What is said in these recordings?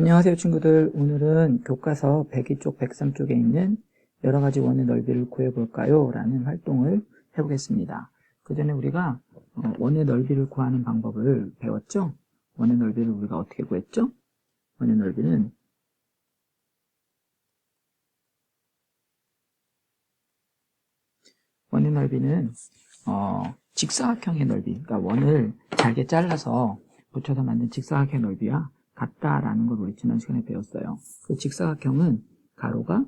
안녕하세요 친구들. 오늘은 교과서 102쪽 103쪽에 있는 여러가지 원의 넓이를 구해볼까요? 라는 활동을 해보겠습니다. 그 전에 우리가 원의 넓이를 구하는 방법을 배웠죠? 원의 넓이를 우리가 어떻게 구했죠? 원의 넓이는 직사각형의 넓이, 그러니까 원을 잘게 잘라서 붙여서 만든 직사각형의 넓이와 같다라는 걸 우리 지난 시간에 배웠어요. 그 직사각형은 가로가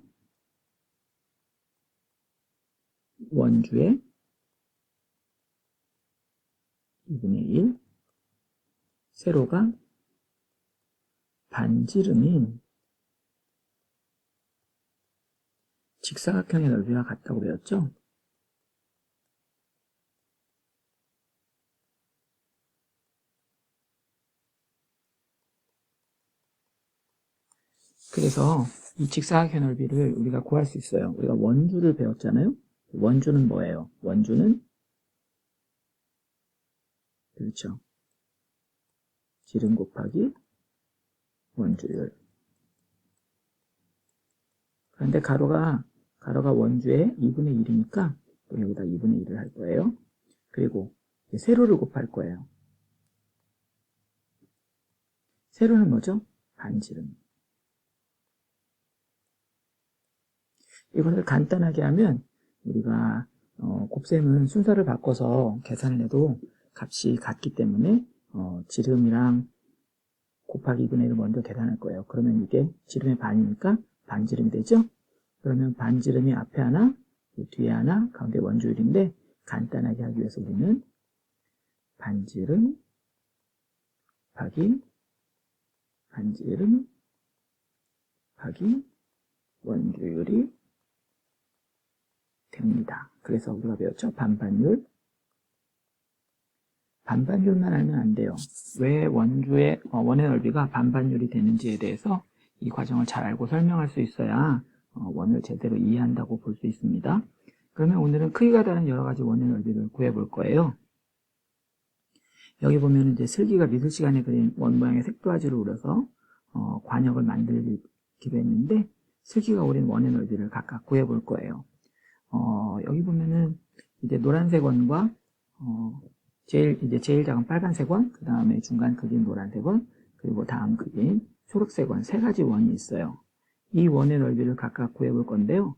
원주의 2분의 1, 세로가 반지름인 직사각형의 넓이와 같다고 배웠죠? 그래서 이 직사각형 넓이를 우리가 구할 수 있어요. 우리가 원주를 배웠잖아요. 원주는 뭐예요? 원주는 그렇죠. 지름 곱하기 원주율. 그런데 가로가 원주의 2분의 1이니까 또 여기다 2분의 1을 할 거예요. 그리고 세로를 곱할 거예요. 세로는 뭐죠? 반지름. 이것을 간단하게 하면 우리가 곱셈은 순서를 바꿔서 계산을 해도 값이 같기 때문에 지름이랑 곱하기 2분의 1을 먼저 계산할 거예요. 그러면 이게 지름의 반이니까 반지름이 되죠? 그러면 반지름이 앞에 하나, 뒤에 하나, 가운데 원주율인데 간단하게 하기 위해서 우리는 반지름 곱하기 반지름 곱하기 원주율이 됩니다. 그래서 우리가 배웠죠? 반반율. 반반율만 알면 안 돼요. 왜 원의 넓이가 반반율이 되는지에 대해서 이 과정을 잘 알고 설명할 수 있어야 원을 제대로 이해한다고 볼 수 있습니다. 그러면 오늘은 크기가 다른 여러 가지 원의 넓이를 구해볼 거예요. 여기 보면 이제 슬기가 미술 시간에 그린 원 모양의 색도화지를 우려서 관역을 만들기로 했는데 슬기가 그린 원의 넓이를 각각 구해볼 거예요. 여기 보면은 이제 노란색 원과 제일 작은 빨간색 원, 그 다음에 중간 크기인 노란색 원, 그리고 다음 크기인 초록색 원, 세 가지 원이 있어요. 이 원의 넓이를 각각 구해볼 건데요.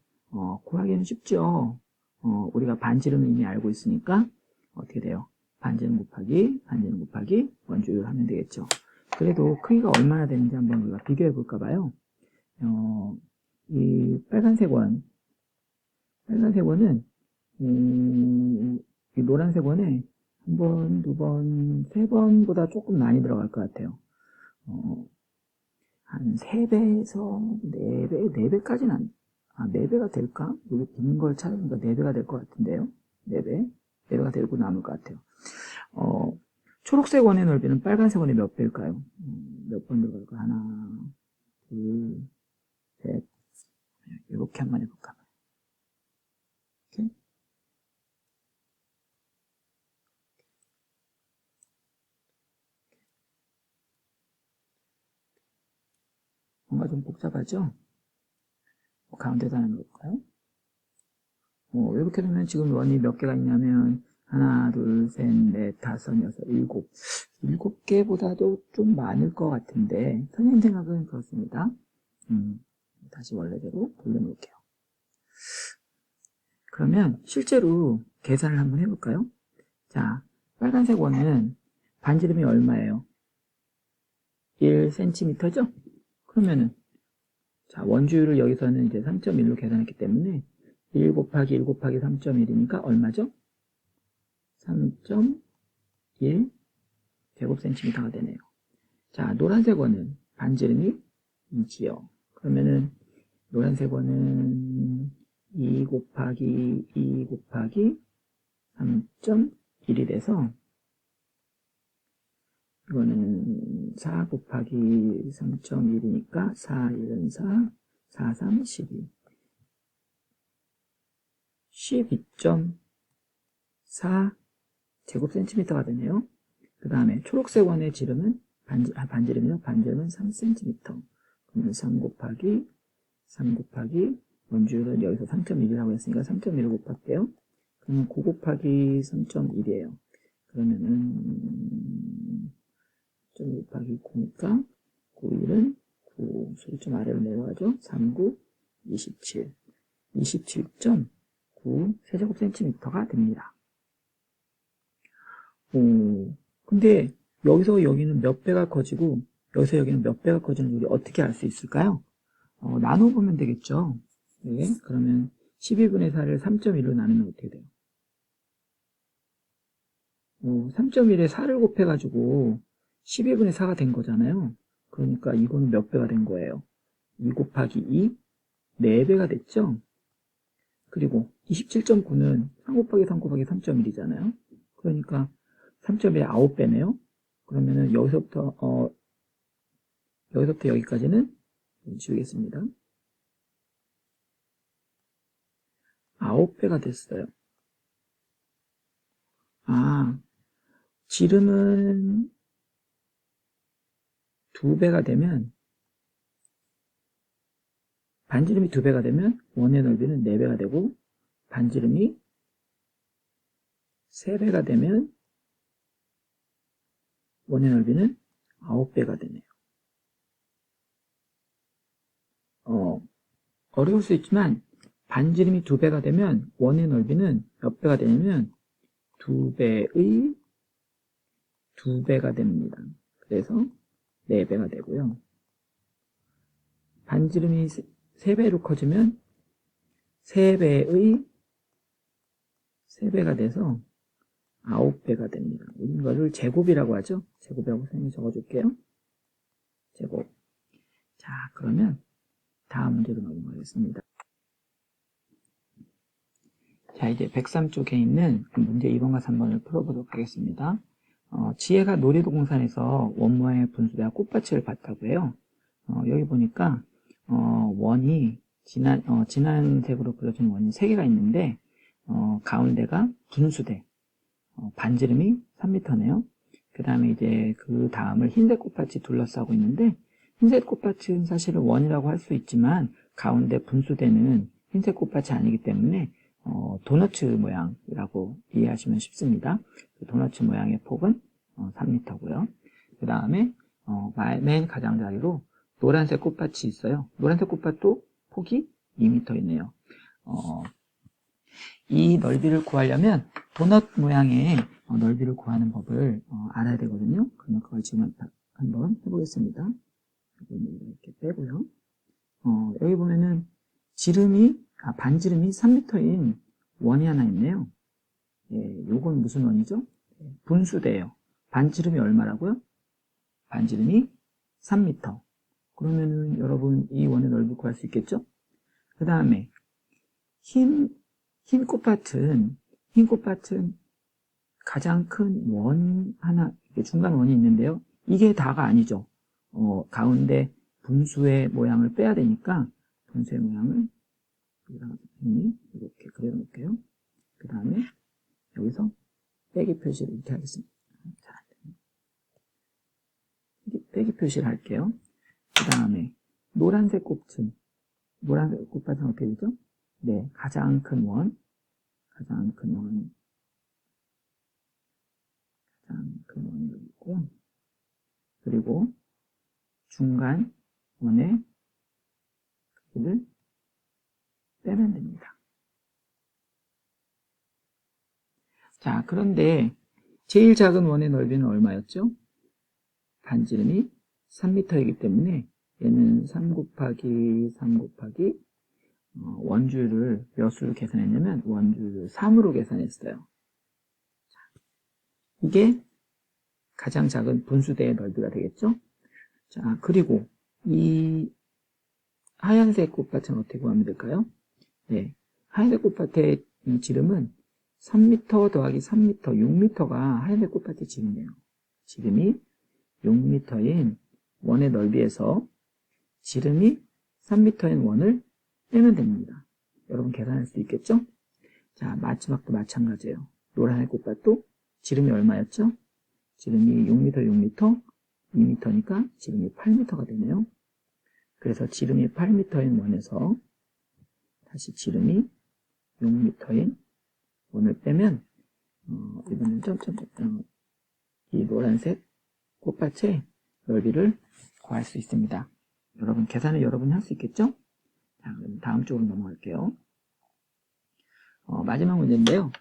구하기는 쉽죠. 우리가 반지름을 이미 알고 있으니까 어떻게 돼요? 반지름 곱하기 원주율 하면 되겠죠. 그래도 크기가 얼마나 되는지 한번 우리가 비교해 볼까 봐요. 이 빨간색 원은 이 노란색 원에 한 번, 두 번, 세 번보다 조금 많이 들어갈 것 같아요. 한 3배에서 4배, 4배까지는 4배가 될까? 여기 빈 걸 찾으니까 4배가 될 것 같은데요. 4배가 되고 남을 것 같아요. 초록색 원의 넓이는 빨간색 원의 몇 배일까요? 몇 번 들어갈까? 하나, 둘, 셋. 이렇게 한번 해볼까? 이렇게. 뭔가 좀 복잡하죠? 가운데다 하나 넣을까요? 이렇게 되면 지금 원이 몇 개가 있냐면 하나, 둘, 셋, 넷, 다섯, 여섯, 일곱. 7개보다도 좀 많을 것 같은데 선생님 생각은 그렇습니다. 다시 원래대로 돌려놓을게요. 그러면 실제로 계산을 한번 해볼까요? 자, 빨간색 원은 반지름이 얼마예요? 1cm죠? 그러면은 자, 원주율을 여기서는 이제 3.1로 계산했기 때문에 1 곱하기 1 곱하기 3.1이니까 얼마죠? 3.1 제곱센티미터가 되네요. 자, 노란색 원은 반지름이 2지요. 그러면은 노란색 원은 2 곱하기 3.1이 돼서 이거는 4 곱하기 3.1이니까 4, 1은 4, 4, 3, 12. 12.4 제곱센티미터가 되네요. 그 다음에 초록색 원의 지름은 반지름이요? 반지름은 3cm. 그러면 3 곱하기 원주율은 여기서 3.1이라고 했으니까 3.1을 곱할게요. 그러면 9 곱하기 3.1이에요. 그러면은 3 곱하기 9니까 9일은 9, 소리 좀 아래로 내려가죠. 3, 9, 27. 27.9 세제곱센티미터가 됩니다. 근데 여기서 여기는 몇 배가 커지고 여기서 여기는 몇 배가 커지는지 우리 어떻게 알 수 있을까요? 나눠보면 되겠죠. 네, 그러면 12분의 4를 3.1로 나누면 어떻게 돼요? 3.1에 4를 곱해가지고 12분의 4가 된 거잖아요. 그러니까 이거는 몇 배가 된 거예요? 2 곱하기 2, 4배가 됐죠? 그리고 27.9는 3 곱하기 3 곱하기 3.1이잖아요. 그러니까 3.1의 9배네요. 그러면은 여기서부터 여기까지는 지우겠습니다. 9배가 됐어요. 지름은 2배가 되면, 반지름이 2배가 되면 원의 넓이는 4배가 되고, 반지름이 3배가 되면 원의 넓이는 9배가 되네요. 어려울 수 있지만 반지름이 2배가 되면 원의 넓이는 몇 배가 되냐면 2배의 2배가 됩니다. 그래서 4배가 되고요. 반지름이 3배로 커지면 3배의 3배가 돼서 9배가 됩니다. 이거를 제곱이라고 하죠. 제곱이라고 선생님이 적어줄게요. 제곱. 자, 그러면 다음 문제로 넘어가겠습니다. 자, 이제 103쪽에 있는 문제 2번과 3번을 풀어보도록 하겠습니다. 지혜가 놀이동산에서 원 모양의 분수대와 꽃받침을 봤다고 해요. 여기 보니까 원이 진한 색으로 그려진 원이 3개가 있는데 가운데가 분수대, 반지름이 3m네요. 그 다음에 이제 그 다음을 흰색 꽃밭이 둘러싸고 있는데, 흰색 꽃밭은 사실은 원이라고 할 수 있지만 가운데 분수대는 흰색 꽃밭이 아니기 때문에 도너츠 모양이라고 이해하시면 쉽습니다. 그 도너츠 모양의 폭은 3m고요. 그 다음에 맨 가장자리로 노란색 꽃밭이 있어요. 노란색 꽃밭도 폭이 2m이네요. 이 넓이를 구하려면 도넛 모양의 넓이를 구하는 법을 알아야 되거든요. 그러면 그걸 지금 한번 해보겠습니다. 이렇게 빼고요. 여기 보면은 반지름이 3m인 원이 하나 있네요. 예, 요건 무슨 원이죠? 분수대예요. 반지름이 얼마라고요? 반지름이 3m. 그러면은 여러분 이 원의 넓이를 구할 수 있겠죠? 그 다음에 흰 꽃밭은 가장 큰 원 하나, 중간 원이 있는데요. 이게 다가 아니죠. 가운데 분수의 모양을 빼야 되니까 분수의 모양을 이렇게 그려놓을게요. 그 다음에 여기서 빼기 표시를 이렇게 하겠습니다. 빼기 표시를 할게요. 그 다음에 노란색 꽃밭은 어떻게 되죠? 네, 가장 큰 원이 여기 있고요. 그리고 중간 원의 크기를 빼면 됩니다. 자, 그런데 제일 작은 원의 넓이는 얼마였죠? 반지름이 3m이기 때문에 얘는 3 곱하기 원주율을 몇 수로 계산했냐면 원주율을 3으로 계산했어요. 이게 가장 작은 분수대의 넓이가 되겠죠? 자, 그리고 이 하얀색 꽃밭은 어떻게 구하면 될까요? 네, 하얀색 꽃밭의 이 지름은 3m 더하기 3m, 6m가 하얀색 꽃밭의 지름이에요. 지름이 6m인 원의 넓이에서 지름이 3m인 원을 빼면 됩니다. 여러분 계산할 수 있겠죠? 자, 마지막도 마찬가지예요. 노란색 꽃밭도 지름이 얼마였죠? 지름이 6m, 2m니까 지름이 8m가 되네요. 그래서 지름이 8m인 원에서 다시 지름이 6m인 원을 빼면 이번엔 이 노란색 꽃밭의 넓이를 구할 수 있습니다. 여러분 계산을 여러분이 할 수 있겠죠? 자, 그럼 다음 쪽으로 넘어갈게요. 마지막 문제인데요.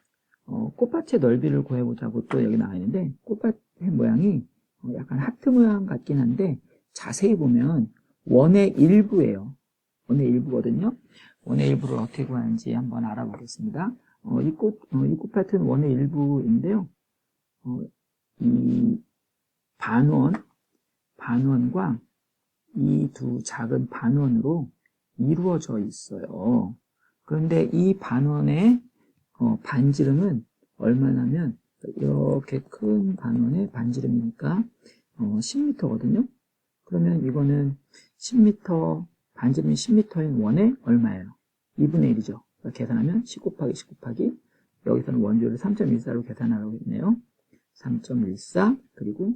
꽃밭의 넓이를 구해보자고 또 여기 나와 있는데 꽃밭의 모양이 약간 하트 모양 같긴 한데 자세히 보면 원의 일부예요. 원의 일부거든요. 원의 일부를 어떻게 구하는지 한번 알아보겠습니다. 이 꽃밭은 원의 일부인데요. 이 반원과 이 두 작은 반원으로 이루어져 있어요. 그런데 이 반원의 반지름은 얼마냐면 이렇게 큰 반원의 반지름이니까 10m거든요. 그러면 이거는 10m, 반지름이 10m인 원에 얼마예요? 2분의 1이죠. 계산하면 10 곱하기 10 곱하기 여기서는 원주를 3.14로 계산하라고 했네요. 3.14 그리고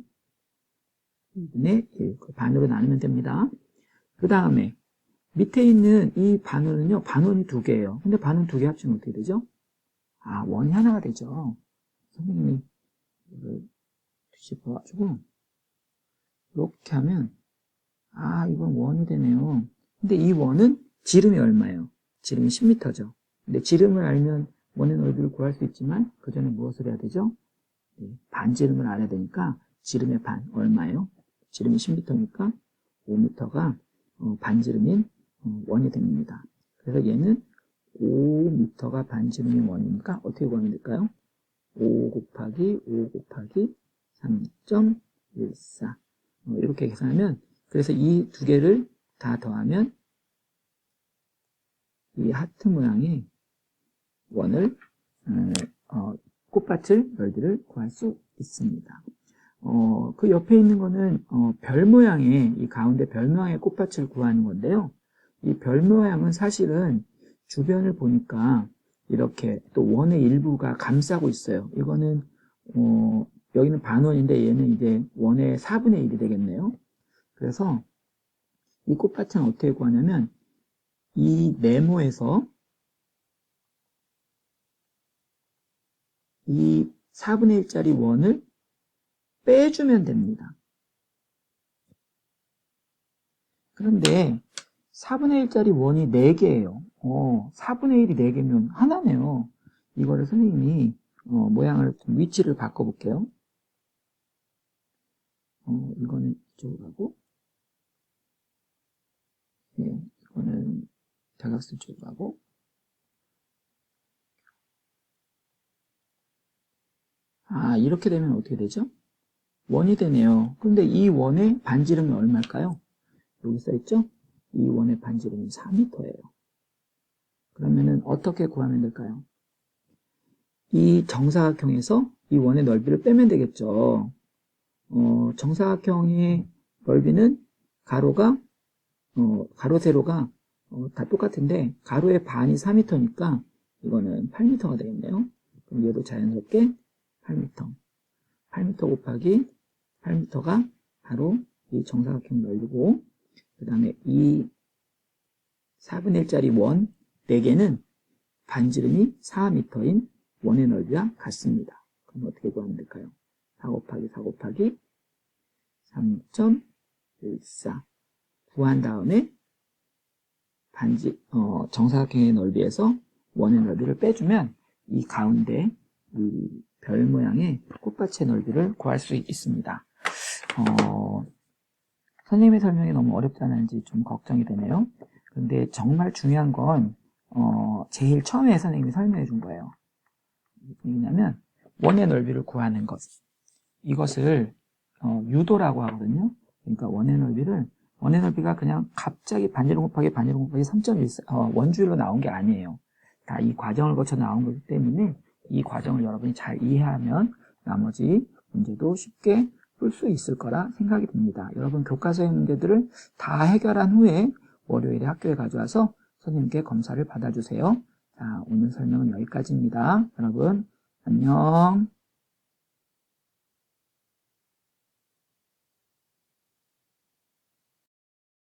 2분의 1 반으로 나누면 됩니다. 그 다음에 밑에 있는 이 반원은요, 반원이 2개예요. 근데 반원 2개 합치면 어떻게 되죠? 원이 하나가 되죠. 선생님이 이걸 뒤집어가지고 이렇게 하면 이건 원이 되네요. 근데 이 원은 지름이 얼마예요? 지름이 10m죠. 근데 지름을 알면 원의 넓이를 구할 수 있지만 그 전에 무엇을 해야 되죠? 반지름을 알아야 되니까 지름의 반 얼마예요? 지름이 10m니까 5m가 반지름인 원이 됩니다. 그래서 얘는 5m가 반지름인 원이니까 어떻게 구하면 될까요? 5 곱하기 5 곱하기 3.14 이렇게 계산하면 그래서 이 두 개를 다 더하면 이 하트 모양의 원을 꽃밭을 넓이를 구할 수 있습니다. 그 옆에 있는 거는 별 모양의 이 가운데 별 모양의 꽃밭을 구하는 건데요. 이 별 모양은 사실은 주변을 보니까 이렇게 또 원의 일부가 감싸고 있어요. 이거는 여기는 반원인데 얘는 이제 원의 4분의 1이 되겠네요. 그래서 이 꽃밭은 어떻게 구하냐면 이 네모에서 이 4분의 1짜리 원을 빼주면 됩니다. 그런데 4분의 1짜리 원이 4개예요. 4분의 1이 4개면 하나네요. 이거를 선생님이 모양을 좀 위치를 바꿔볼게요. 이거는 이쪽으로 가고 이거는 대각선 쪽으로 가고 이렇게 되면 어떻게 되죠? 원이 되네요. 그런데 이 원의 반지름이 얼마일까요? 여기 써있죠? 이 원의 반지름이 4m예요. 그러면은 어떻게 구하면 될까요? 이 정사각형에서 이 원의 넓이를 빼면 되겠죠. 정사각형의 넓이는 가로가 가로 세로가 다 똑같은데 가로의 반이 4m니까 이거는 8m가 되겠네요. 그럼 얘도 자연스럽게 8m. 8m 곱하기 8m가 바로 이 정사각형 넓이고 그 다음에 이 4분의 1짜리 원 4개는 반지름이 4m인 원의 넓이와 같습니다. 그럼 어떻게 구하면 될까요? 4 곱하기 4 곱하기 3.14 구한 다음에 정사각형의 넓이에서 원의 넓이를 빼주면 이 가운데 이 별 모양의 꽃밭의 넓이를 구할 수 있습니다. 선생님의 설명이 너무 어렵지 않은지 좀 걱정이 되네요. 그런데 정말 중요한 건 제일 처음에 선생님이 설명해 준 거예요. 뭐냐면 원의 넓이를 구하는 것. 이것을 유도라고 하거든요. 그러니까 원의 넓이가 그냥 갑자기 반지름 곱하기 3.14 원주율로 나온 게 아니에요. 다 이 과정을 거쳐 나온 거기 때문에 이 과정을 여러분이 잘 이해하면 나머지 문제도 쉽게 풀 수 있을 거라 생각이 듭니다. 여러분 교과서의 문제들을 다 해결한 후에 월요일에 학교에 가져와서 선생님께 검사를 받아주세요. 자, 오늘 설명은 여기까지입니다. 여러분 안녕.